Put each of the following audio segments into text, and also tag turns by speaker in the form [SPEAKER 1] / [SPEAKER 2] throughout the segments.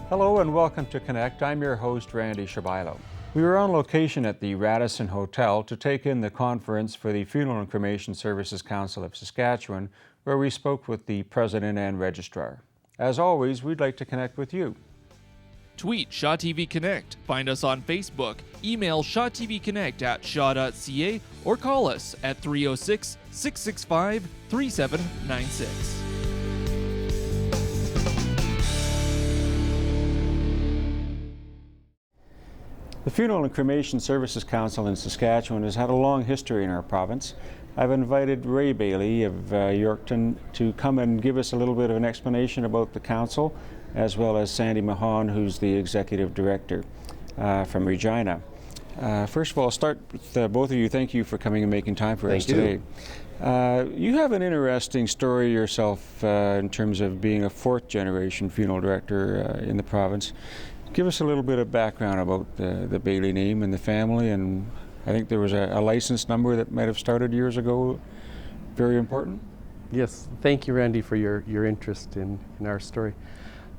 [SPEAKER 1] Hello and welcome to Connect. I'm your host, Randy Shabilo. We were on location at the Radisson Hotel to take in the conference for the Funeral and Cremation Services Council of Saskatchewan, where we spoke with the President and Registrar. As always, we'd like to connect with you.
[SPEAKER 2] Tweet Shaw TV Connect, find us on Facebook, email shawtvconnect@shaw.ca, or call us at 306-665-3796.
[SPEAKER 1] The Funeral and Cremation Services Council in Saskatchewan has had a long history in our province. I've invited Ray Bailey of Yorkton to come and give us a little bit of an explanation about the council, as well as Sandy Mahon, who's the Executive Director from Regina. First of all, I'll start with both of you. Thank you for coming and making time for us today. You have an interesting story yourself in terms of being a fourth-generation funeral director in the province. Give us a little bit of background about the Bailey name and the family, and I think there was a license number that might have started years ago. Very important.
[SPEAKER 3] Yes, thank you, Randy, for your interest in our story.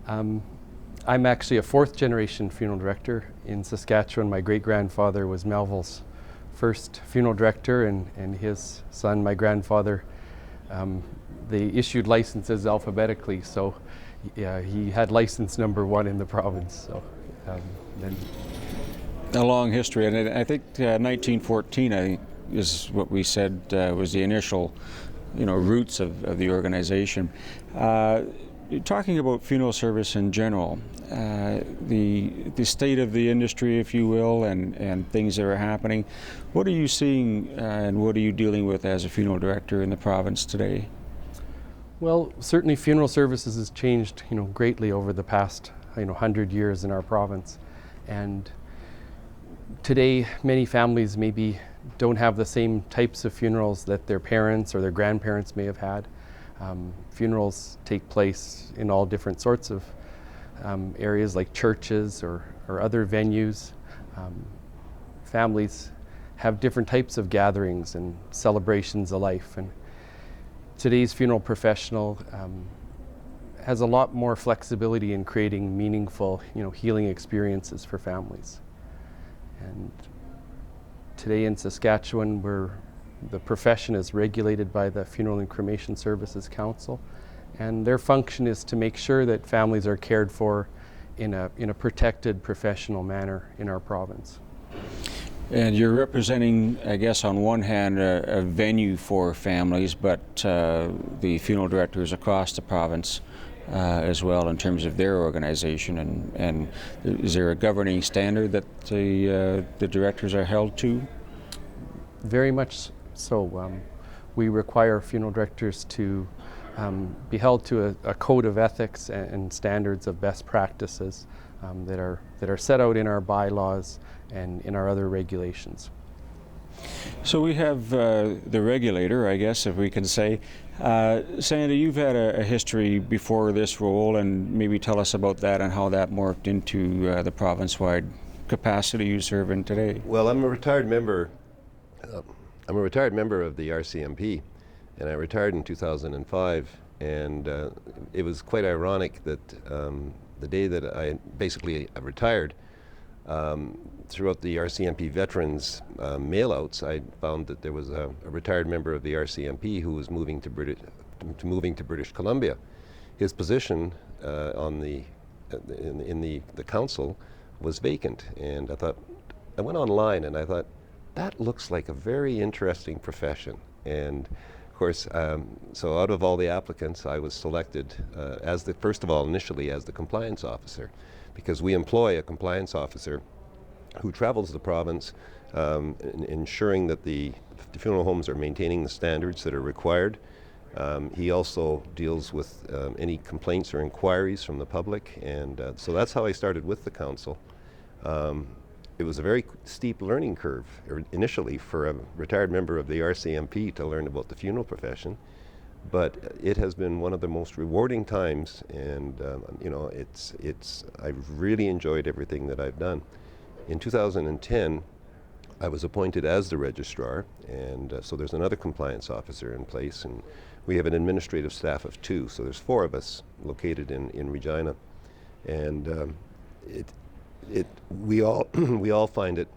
[SPEAKER 3] I'm actually a fourth-generation funeral director in Saskatchewan. My great-grandfather was Melville's first funeral director, and his son, my grandfather, they issued licenses alphabetically, so yeah, he had license number 1 in the province. So, then
[SPEAKER 1] a long history, and I think 1914 is what we said was the initial, roots of the organization. Talking about funeral service in general, the state of the industry, if you will, and things that are happening. What are you seeing, and what are you dealing with as a funeral director in the province today?
[SPEAKER 3] Well, certainly funeral services has changed, greatly over the past, 100 years in our province. And today, many families maybe don't have the same types of funerals that their parents or their grandparents may have had. Funerals take place in all different sorts of areas like churches or other venues. Families have different types of gatherings and celebrations of life. And today's funeral professional has a lot more flexibility in creating meaningful, healing experiences for families. And today in Saskatchewan, the profession is regulated by the Funeral and Cremation Services Council, and their function is to make sure that families are cared for in a protected professional manner in our province.
[SPEAKER 1] And you're representing, I guess, on one hand, a venue for families, but the funeral directors across the province as well in terms of their organization. And is there a governing standard that the directors are held to?
[SPEAKER 3] Very much so. We require funeral directors to be held to a code of ethics and standards of best practices that are set out in our bylaws and in our other regulations.
[SPEAKER 1] So we have the regulator, I guess, if we can say. Sandy, you've had a history before this role, and maybe tell us about that and how that morphed into the province-wide capacity you serve in today.
[SPEAKER 4] Well, I'm a retired member of the RCMP, and I retired in 2005, and it was quite ironic that the day that I retired, throughout the RCMP veterans mailouts, I found that there was a retired member of the RCMP who was moving to British Columbia. His position in the council was vacant, and I went online and I thought, that looks like a very interesting profession. And of course, so out of all the applicants, I was selected initially as the compliance officer, because we employ a compliance officer who travels the province, ensuring that the funeral homes are maintaining the standards that are required. He also deals with any complaints or inquiries from the public, and so that's how I started with the council. It was a very steep learning curve initially for a retired member of the RCMP to learn about the funeral profession, but it has been one of the most rewarding times, and I've really enjoyed everything that I've done. In 2010, I was appointed as the registrar, and so there's another compliance officer in place, and we have an administrative staff of 2, so there's 4 of us located in Regina. And we all we all find it,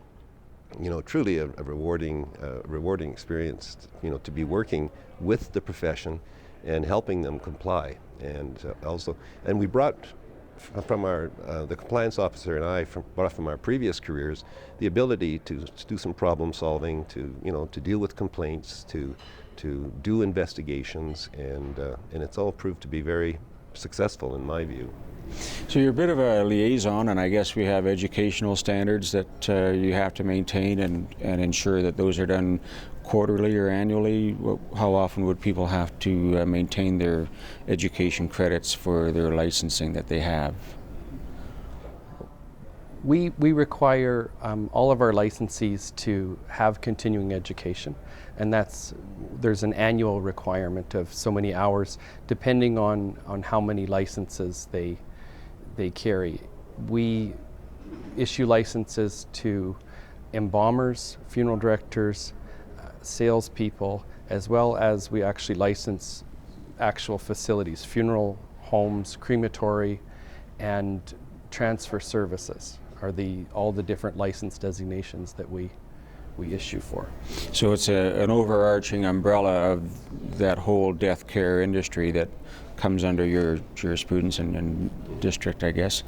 [SPEAKER 4] truly a rewarding experience, to be working with the profession and helping them comply. And we brought from the compliance officer and I brought from our previous careers the ability to do some problem solving, to deal with complaints, to do investigations, and it's all proved to be very successful in my view.
[SPEAKER 1] So you're a bit of a liaison, and I guess we have educational standards that you have to maintain and ensure that those are done quarterly or annually. How often would people have to maintain their education credits for their licensing that they have?
[SPEAKER 3] We require all of our licensees to have continuing education, and there's an annual requirement of so many hours depending on how many licenses they carry. We issue licenses to embalmers, funeral directors, salespeople, as well as we actually license actual facilities, funeral homes, crematory, and transfer services are all the different license designations that we issue for.
[SPEAKER 1] So it's an overarching umbrella of that whole death care industry that comes under your jurisprudence and district, I guess.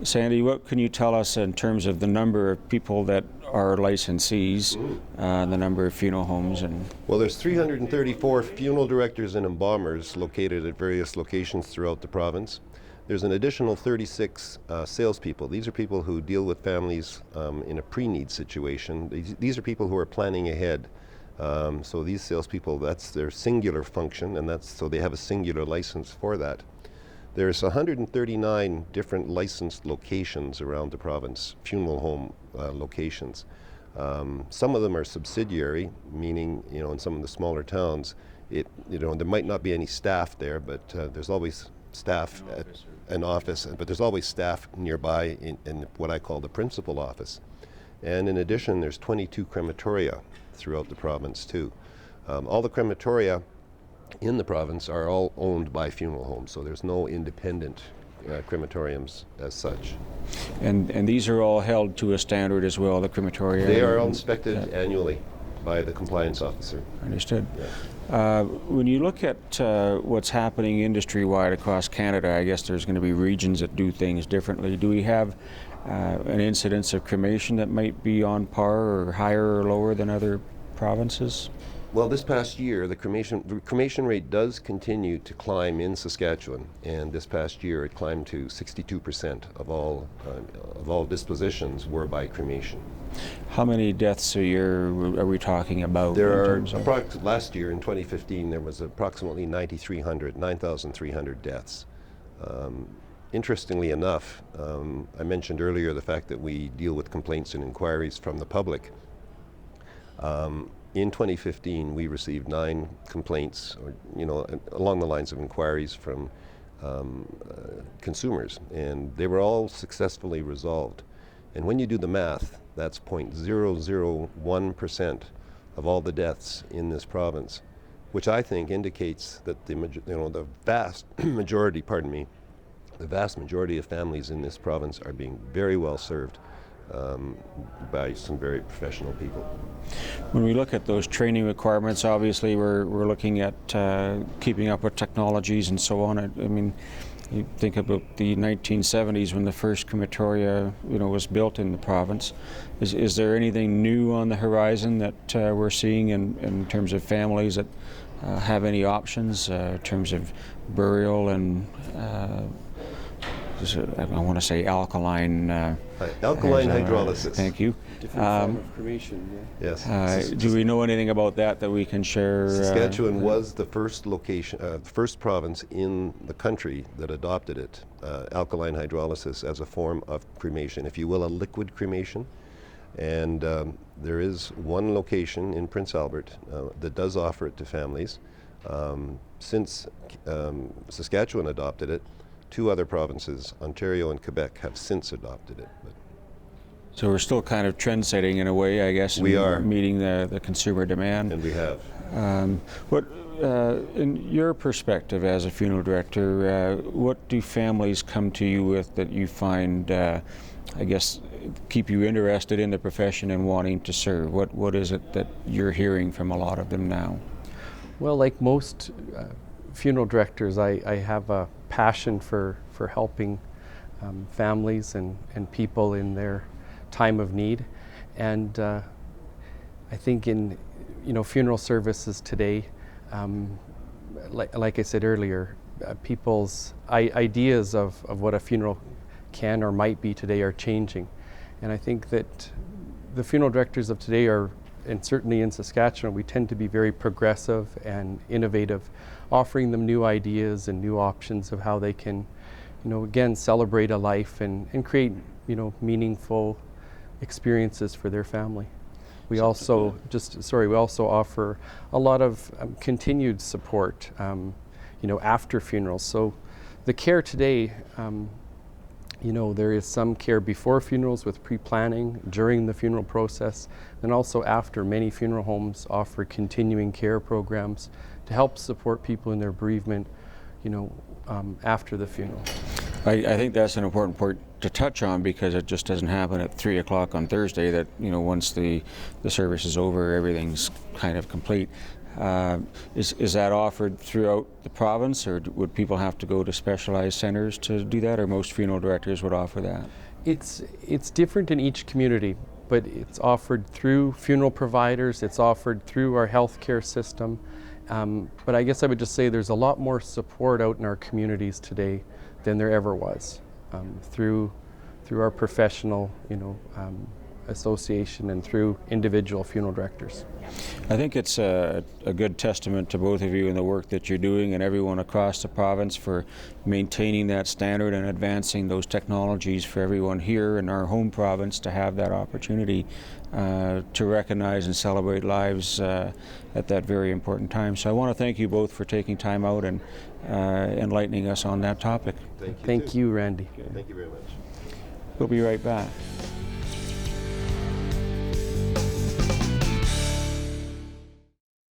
[SPEAKER 1] Sandy, what can you tell us in terms of the number of people that are licensees, the number of funeral homes?
[SPEAKER 4] Well, there's 334 funeral directors and embalmers located at various locations throughout the province. There's an additional 36 salespeople. These are people who deal with families in a pre-need situation. These are people who are planning ahead. So these salespeople, that's their singular function, and so they have a singular license for that. There's 139 different licensed locations around the province, funeral home locations. Some of them are subsidiary, meaning, in some of the smaller towns, there might not be any staff there, but there's always staff at an office, but there's always staff nearby in what I call the principal office. And in addition, there's 22 crematoria throughout the province too. All the crematoria in the province are all owned by funeral homes, so there's no independent crematoriums as such.
[SPEAKER 1] And these are all held to a standard as well, the crematoria?
[SPEAKER 4] They are all inspected annually by the compliance officer.
[SPEAKER 1] Understood.
[SPEAKER 4] Yeah.
[SPEAKER 1] When you look at what's happening industry-wide across Canada, I guess there's going to be regions that do things differently. Do we have an incidence of cremation that might be on par or higher or lower than other provinces?
[SPEAKER 4] Well, this past year, the cremation rate does continue to climb in Saskatchewan, and this past year it climbed to 62% of all dispositions were by cremation.
[SPEAKER 1] How many deaths a year are we talking about?
[SPEAKER 4] Last year in 2015 there was approximately 9,300 deaths. Interestingly enough, I mentioned earlier the fact that we deal with complaints and inquiries from the public. In 2015, we received 9 complaints, along the lines of inquiries from consumers, and they were all successfully resolved. And when you do the math, that's 0.001% of all the deaths in this province, which I think indicates that the vast majority, the vast majority of families in this province are being very well served by some very professional people.
[SPEAKER 1] When we look at those training requirements, obviously we're looking at keeping up with technologies and so on. I mean, you think about the 1970s when the first crematoria, was built in the province. Is there anything new on the horizon that we're seeing in terms of families that have any options in terms of burial and I want to say alkaline
[SPEAKER 4] hydrolysis.
[SPEAKER 1] Thank you.
[SPEAKER 3] Different form of cremation, yeah.
[SPEAKER 4] Yes.
[SPEAKER 1] Do we know anything about that we can share?
[SPEAKER 4] Saskatchewan was the first first province in the country that adopted it, alkaline hydrolysis as a form of cremation, if you will, a liquid cremation. And there is one location in Prince Albert that does offer it to families. Since Saskatchewan adopted it, 2 other provinces, Ontario and Quebec, have since adopted it.
[SPEAKER 1] So we're still kind of trend-setting in a way, I guess.
[SPEAKER 4] We are.
[SPEAKER 1] Meeting the consumer demand.
[SPEAKER 4] And we have.
[SPEAKER 1] In your perspective as a funeral director, what do families come to you with that you find, I guess, keep you interested in the profession and wanting to serve? What is it that you're hearing from a lot of them now?
[SPEAKER 3] Well, like most funeral directors, I have a passion for helping families and people in their time of need. And I think in funeral services today, like I said earlier, people's ideas of what a funeral can or might be today are changing. And I think that the funeral directors of today are, and certainly in Saskatchewan, we tend to be very progressive and innovative, offering them new ideas and new options of how they can, again, celebrate a life and create, meaningful experiences for their family. We also offer a lot of continued support, after funerals. So the care today, there is some care before funerals with pre-planning, during the funeral process, and also after. Many funeral homes offer continuing care programs to help support people in their bereavement, after the funeral.
[SPEAKER 1] I think that's an important point to touch on, because it just doesn't happen at 3 o'clock on Thursday that, once the service is over, everything's kind of complete. Is that offered throughout the province, or would people have to go to specialized centers to do that, or most funeral directors would offer that?
[SPEAKER 3] It's different in each community, but it's offered through funeral providers, it's offered through our healthcare system. But I guess I would just say there's a lot more support out in our communities today than there ever was, through our professional, association and through individual funeral directors.
[SPEAKER 1] I think it's a good testament to both of you in the work that you're doing and everyone across the province for maintaining that standard and advancing those technologies for everyone here in our home province to have that opportunity to recognize and celebrate lives at that very important time. So I want to thank you both for taking time out and enlightening us on that topic.
[SPEAKER 3] Thank you, Randy.
[SPEAKER 4] Okay, thank you very much.
[SPEAKER 1] We'll be right back.